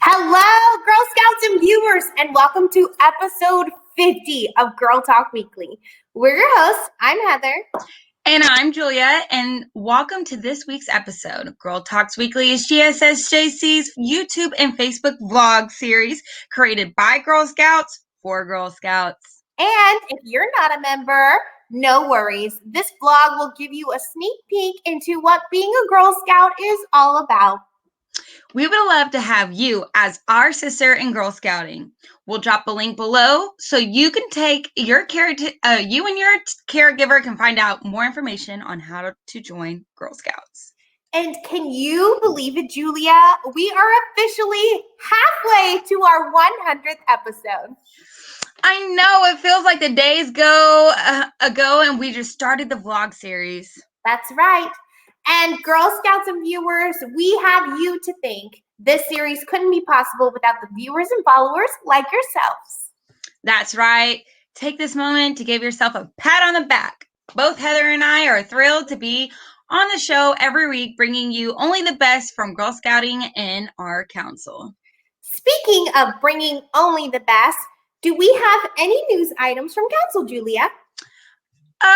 Hello, Girl Scouts and viewers, and welcome to episode 50 of Girl Talk Weekly. We're your hosts. I'm Heather. And I'm Julia, and welcome to this week's episode. Girl Talks Weekly is GSSJC's YouTube and Facebook vlog series created by Girl Scouts for Girl Scouts. And if you're not a member, no worries. This vlog will give you a sneak peek into what being a Girl Scout is all about. We would love to have you as our sister in Girl Scouting. We'll drop a link below so you can take you and your caregiver can find out more information on how to join Girl Scouts. And can you believe it, Julia? We are officially halfway to our 100th episode. I know, it feels like the days ago and we just started the vlog series. That's right. And Girl Scouts and viewers, we have you to thank. This series couldn't be possible without the viewers and followers like yourselves. That's right. Take this moment to give yourself a pat on the back. Both Heather and I are thrilled to be on the show every week, bringing you only the best from Girl Scouting and our council. Speaking of bringing only the best, do we have any news items from council, Julia?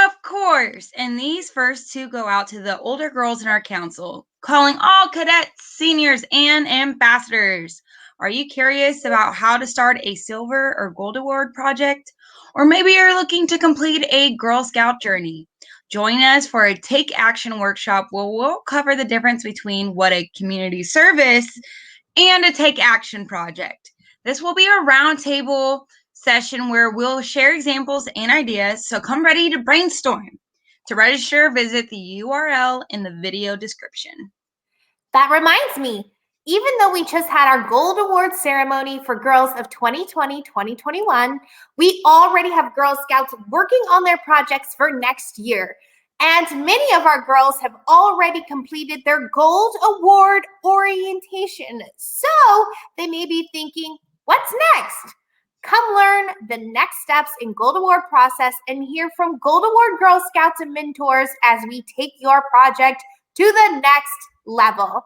Of course, and these first two go out to the older girls in our council, calling all cadets, seniors, and ambassadors. Are you curious about how to start a silver or gold award project? Or maybe you're looking to complete a Girl Scout journey? Join us for a Take Action workshop where we'll cover the difference between what a community service and a Take Action project. This will be a roundtable session where we'll share examples and ideas, so come ready to brainstorm. To register, visit the URL in the video description. That reminds me, even though we just had our Gold Award ceremony for girls of 2020-2021, we already have Girl Scouts working on their projects for next year. And many of our girls have already completed their Gold Award orientation. So they may be thinking, what's next? Come learn the next steps in Gold Award process and hear from Gold Award Girl Scouts and mentors as we take your project to the next level.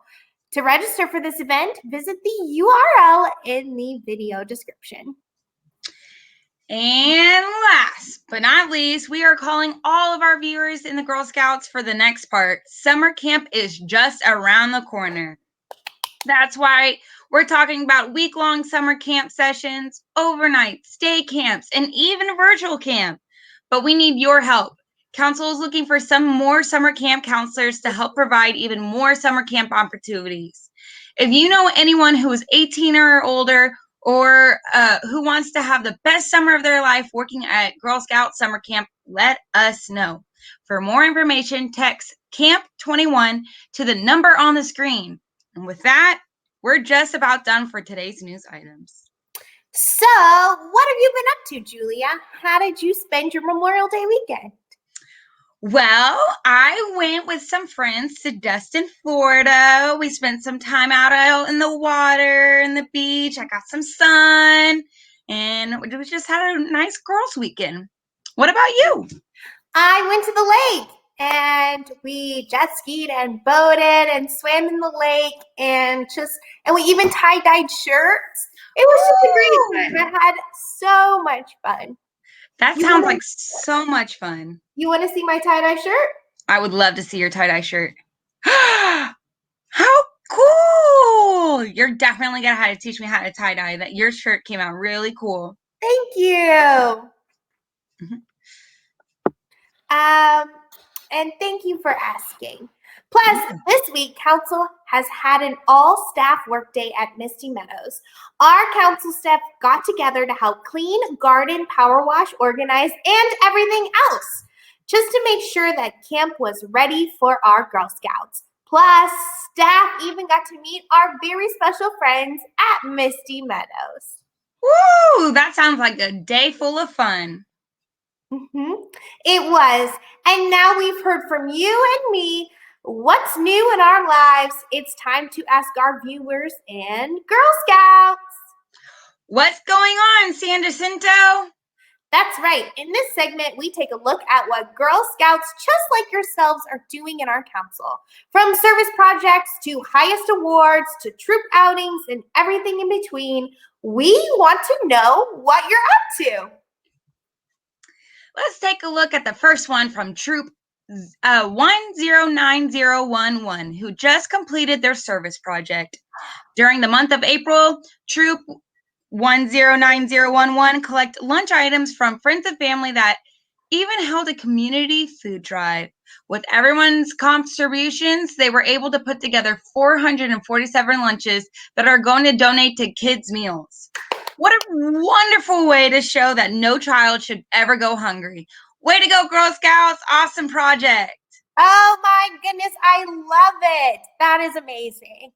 To register for this event, visit the URL in the video description. And last but not least, we are calling all of our viewers in the Girl Scouts for the next part. Summer camp is just around the corner. That's why we're talking about week-long summer camp sessions, overnight stay camps, and even virtual camp. But we need your help. Council is looking for some more summer camp counselors to help provide even more summer camp opportunities. If you know anyone who is 18 or older or who wants to have the best summer of their life working at Girl Scout summer camp, let us know. For more information, text CAMP21 to the number on the screen. And with that, we're just about done for today's news items. So, what have you been up to, Julia? How did you spend your Memorial Day weekend? Well, I went with some friends to Destin, Florida. We spent some time out in the water and the beach. I got some sun, and we just had a nice girls' weekend. What about you? I went to the lake. And we jet skied and boated and swam in the lake and we even tie-dyed shirts. It was just a great time. I had so much fun. That sounds like so much fun. You want to see my tie-dye shirt? I would love to see your tie-dye shirt. How cool! You're definitely going to have to teach me how to tie-dye. That your shirt came out really cool. Thank you. And thank you for asking. Plus, this week, Council has had an all-staff workday at Misty Meadows. Our Council staff got together to help clean, garden, power wash, organize, and everything else, just to make sure that camp was ready for our Girl Scouts. Plus, staff even got to meet our very special friends at Misty Meadows. Woo! That sounds like a day full of fun. It was. And now we've heard from you and me what's new in our lives. It's time to ask our viewers and Girl Scouts. What's going on, San Jacinto? That's right. In this segment, we take a look at what Girl Scouts just like yourselves are doing in our council. From service projects to highest awards to troop outings and everything in between, we want to know what you're up to. Let's take a look at the first one from Troop 109011, who just completed their service project. During the month of April, Troop 109011 collect lunch items from friends and family that even held a community food drive. With everyone's contributions, they were able to put together 447 lunches that are going to donate to kids' meals. What a wonderful way to show that no child should ever go hungry. Way to go, Girl Scouts. Awesome project. Oh my goodness, I love it. That is amazing.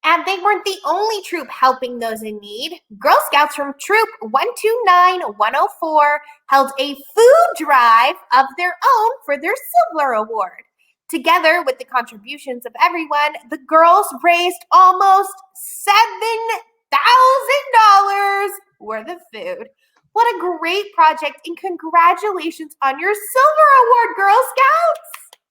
And they weren't the only troop helping those in need. Girl Scouts from Troop 129104 held a food drive of their own for their Silver Award. Together with the contributions of everyone, the girls raised almost $7,000 worth of food. What a great project, and congratulations on your Silver Award, Girl Scouts!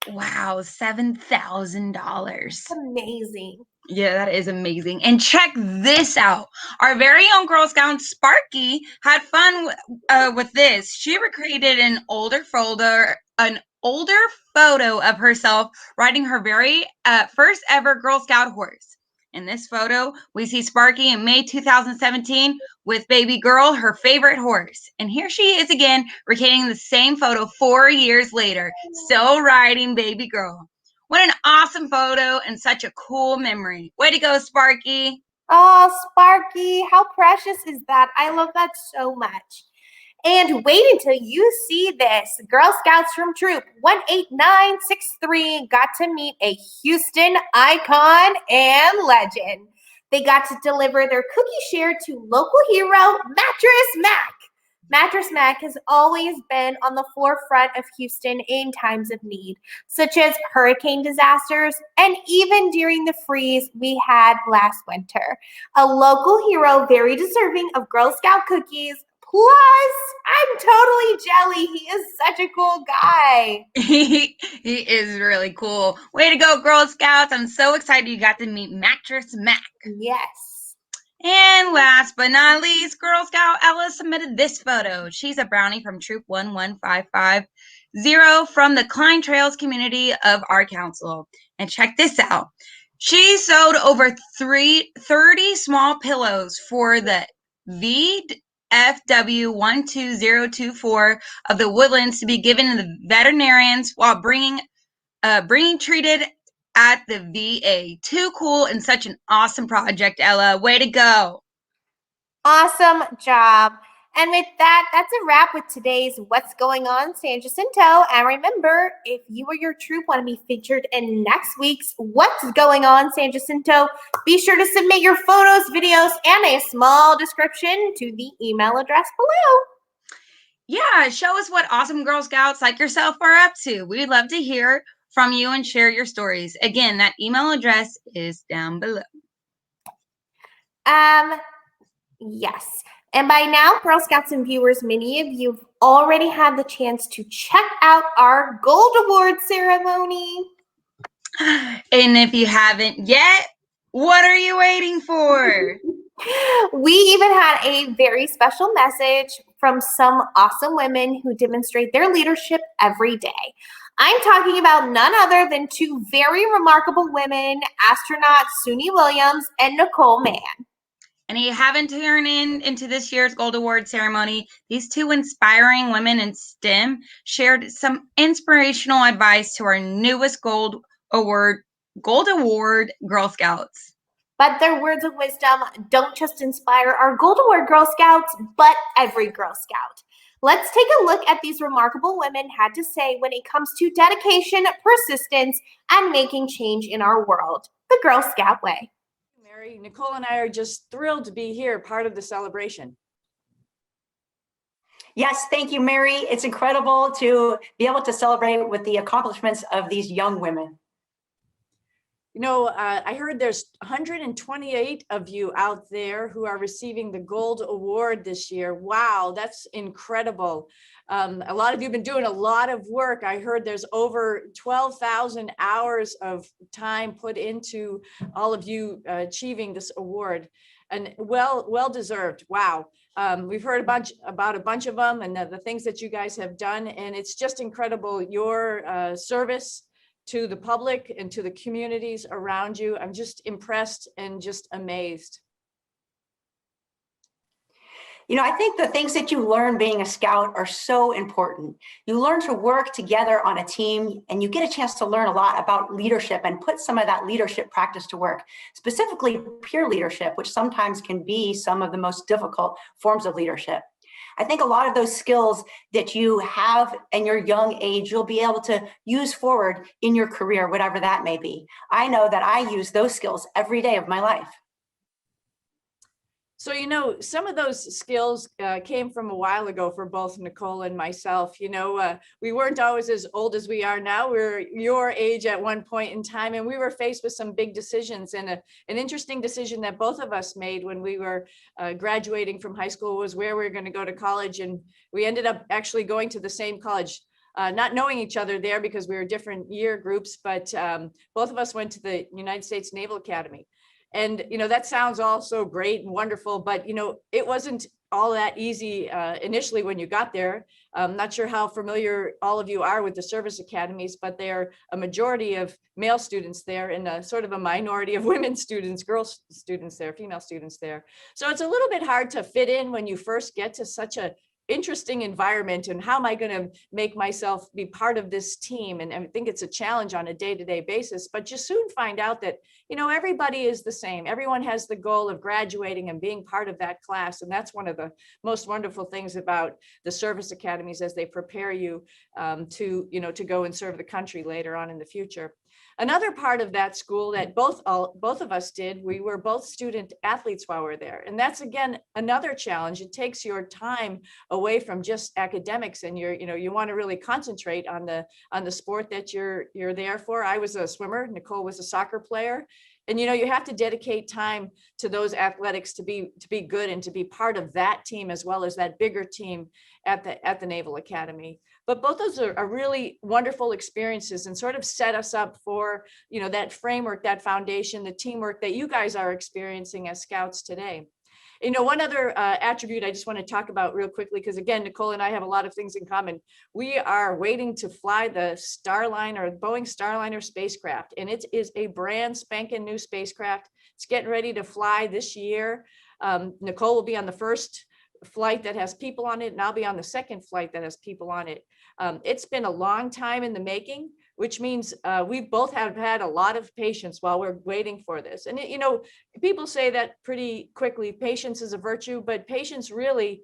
Wow, $7,000. Amazing. Yeah, that is amazing. And check this out. Our very own Girl Scout Sparky had fun with this. She recreated an older photo of herself riding her very first ever Girl Scout horse. In this photo, we see Sparky in May 2017 with baby girl, her favorite horse. And here she is again, recreating the same photo 4 years later, still riding baby girl. What an awesome photo and such a cool memory. Way to go, Sparky. Oh, Sparky, how precious is that? I love that so much. And wait until you see this. Girl Scouts from Troop 18963 got to meet a Houston icon and legend. They got to deliver their cookie share to local hero, Mattress Mac. Mattress Mac has always been on the forefront of Houston in times of need, such as hurricane disasters and even during the freeze we had last winter. A local hero very deserving of Girl Scout cookies. Plus, I'm totally jelly. He is such a cool guy. He is really cool. Way to go, Girl Scouts. I'm so excited you got to meet Mattress Mac. Yes. And last but not least, Girl Scout Ella submitted this photo. She's a brownie from Troop 11550 from the Klein Trails community of our council. And check this out. She sewed over 30 small pillows for the VFW 12024 of the Woodlands to be given to the veterinarians while bringing treated at the VA. Too cool and such an awesome project, Ella. Way to go. Awesome job. And with that, that's a wrap with today's What's Going On San Jacinto. And remember, if you or your troop want to be featured in next week's What's Going On San Jacinto, be sure to submit your photos, videos, and a small description to the email address below. Yeah, show us what awesome Girl Scouts like yourself are up to. We'd love to hear from you and share your stories. Again, that email address is down below. Yes. And by now, Girl Scouts and viewers, many of you have already had the chance to check out our Gold Award ceremony. And if you haven't yet, what are you waiting for? We even had a very special message from some awesome women who demonstrate their leadership every day. I'm talking about none other than two very remarkable women, astronaut Suni Williams and Nicole Mann. And if you haven't tuned into this year's Gold Award ceremony, these two inspiring women in STEM shared some inspirational advice to our newest Gold Award Girl Scouts. But their words of wisdom don't just inspire our Gold Award Girl Scouts, but every Girl Scout. Let's take a look at these remarkable women had to say when it comes to dedication, persistence, and making change in our world, the Girl Scout way. Mary, Nicole and I are just thrilled to be here, part of the celebration. Yes, thank you, Mary. It's incredible to be able to celebrate with the accomplishments of these young women. I heard there's 128 of you out there who are receiving the Gold Award this year. Wow, that's incredible. A lot of you have been doing a lot of work. I heard there's over 12,000 hours of time put into all of you achieving this award, and well deserved. Wow. We've heard about a bunch of them and the things that you guys have done, and it's just incredible, your service to the public and to the communities around you. I'm just impressed and just amazed. I think the things that you learn being a scout are so important. You learn to work together on a team, and you get a chance to learn a lot about leadership and put some of that leadership practice to work, specifically peer leadership, which sometimes can be some of the most difficult forms of leadership. I think a lot of those skills that you have in your young age, you'll be able to use forward in your career, whatever that may be. I know that I use those skills every day of my life. So, some of those skills came from a while ago for both Nicole and myself. We weren't always as old as we are now. We're your age at one point in time, and we were faced with some big decisions. And an interesting decision that both of us made when we were graduating from high school was where we were going to go to college. And we ended up actually going to the same college. Not knowing each other there because we were different year groups, but both of us went to the United States Naval Academy. And, that sounds all so great and wonderful, but, it wasn't all that easy initially when you got there. I'm not sure how familiar all of you are with the service academies, but they're a majority of male students there and a sort of a minority of women students, girls students there, female students there. So it's a little bit hard to fit in when you first get to such a interesting environment, and how am I going to make myself be part of this team? And I think it's a challenge on a day-to-day basis, but you soon find out that, everybody is the same. Everyone has the goal of graduating and being part of that class. And that's one of the most wonderful things about the service academies as they prepare you to go and serve the country later on in the future. Another part of that school that both of us did, we were both student athletes while we were there. And that's, again, another challenge. It takes your time away from just academics, and you want to really concentrate on the sport that you're there for. I was a swimmer, Nicole was a soccer player. And you have to dedicate time to those athletics to be good and to be part of that team as well as that bigger team at the Naval Academy. But both those are really wonderful experiences and sort of set us up for that framework, that foundation, the teamwork that you guys are experiencing as scouts today. One other attribute I just want to talk about real quickly, because again, Nicole and I have a lot of things in common. We are waiting to fly the Starliner, Boeing Starliner spacecraft, and it is a brand spanking new spacecraft. It's getting ready to fly this year. Nicole will be on the first flight that has people on it, and I'll be on the second flight that has people on it. It's been a long time in the making, which means we both have had a lot of patience while we're waiting for this. And, people say that pretty quickly, patience is a virtue, but patience really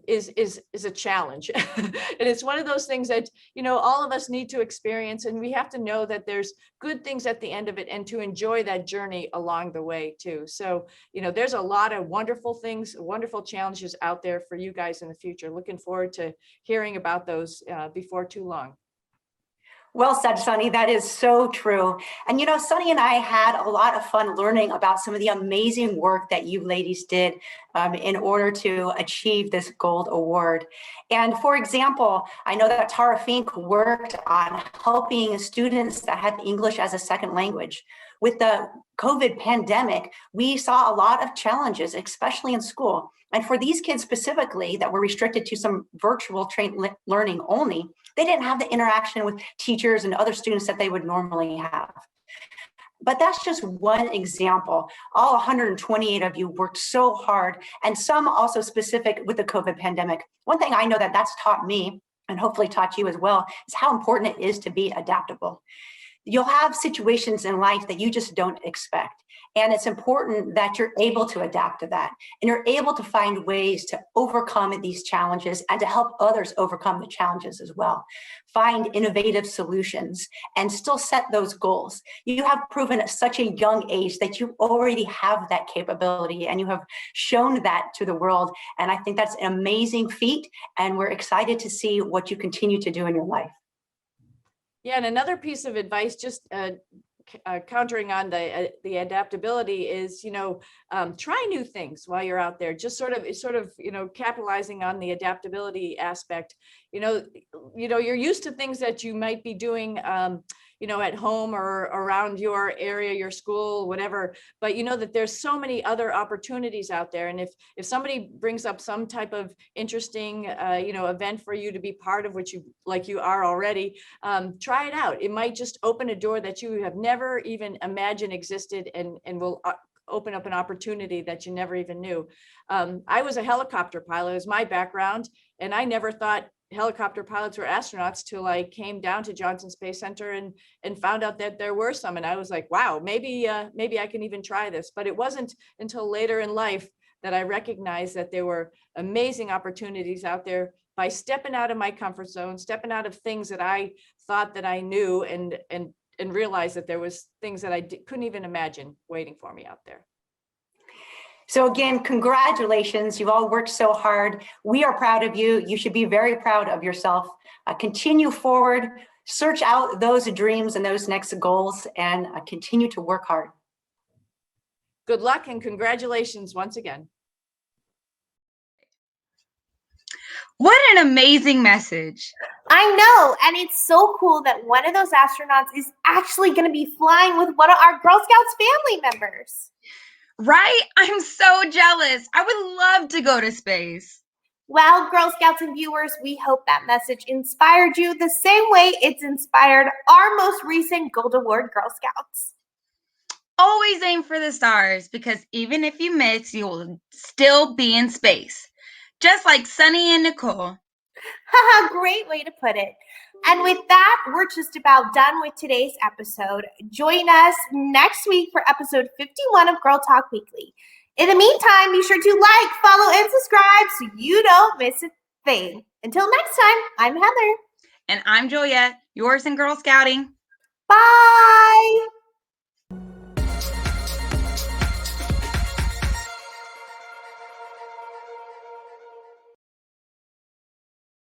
is a challenge. And it's one of those things that, all of us need to experience, and we have to know that there's good things at the end of it and to enjoy that journey along the way too. So, there's a lot of wonderful things, wonderful challenges out there for you guys in the future. Looking forward to hearing about those before too long. Well said, Sunny. That is so true. And Sunny and I had a lot of fun learning about some of the amazing work that you ladies did in order to achieve this Gold Award. And for example, I know that Tara Fink worked on helping students that have English as a second language. With the COVID pandemic, we saw a lot of challenges, especially in school. And for these kids specifically that were restricted to some virtual learning only, they didn't have the interaction with teachers and other students that they would normally have. But that's just one example. All 128 of you worked so hard, and some also specific with the COVID pandemic. One thing I know that that's taught me, and hopefully taught you as well, is how important it is to be adaptable. You'll have situations in life that you just don't expect. And it's important that you're able to adapt to that. And you're able to find ways to overcome these challenges and to help others overcome the challenges as well. Find innovative solutions and still set those goals. You have proven at such a young age that you already have that capability, and you have shown that to the world. And I think that's an amazing feat. And we're excited to see what you continue to do in your life. Yeah, and another piece of advice, just countering on the adaptability is, try new things while you're out there. Just sort of, capitalizing on the adaptability aspect. You're used to things that you might be doing, at home or around your area, your school, whatever, but that there's so many other opportunities out there. And if somebody brings up some type of interesting, event for you to be part of, which you are already, try it out. It might just open a door that you have never even imagined existed, and will open up an opportunity that you never even knew. I was a helicopter pilot, it was my background, and I never thought helicopter pilots were astronauts till I came down to Johnson Space Center and found out that there were some. And I was like, wow, maybe I can even try this. But it wasn't until later in life that I recognized that there were amazing opportunities out there by stepping out of my comfort zone, stepping out of things that I thought that I knew, and realized that there was things that I couldn't even imagine waiting for me out there. So again, congratulations. You've all worked so hard. We are proud of you. You should be very proud of yourself. Continue forward, search out those dreams and those next goals, and continue to work hard. Good luck and congratulations once again. What an amazing message. I know, and it's so cool that one of those astronauts is actually going to be flying with one of our Girl Scouts family members. Right? I'm so jealous. I would love to go to space. Well, Girl Scouts and viewers, we hope that message inspired you the same way it's inspired our most recent Gold Award Girl Scouts. Always aim for the stars, because even if you miss, you will still be in space. Just like Sunny and Nicole. Haha, great way to put it. And with that, we're just about done with today's episode. Join us next week for episode 51 of Girl Talk Weekly. In the meantime, be sure to like, follow, and subscribe so you don't miss a thing. Until next time, I'm Heather. And I'm Julia, yours in Girl Scouting. Bye.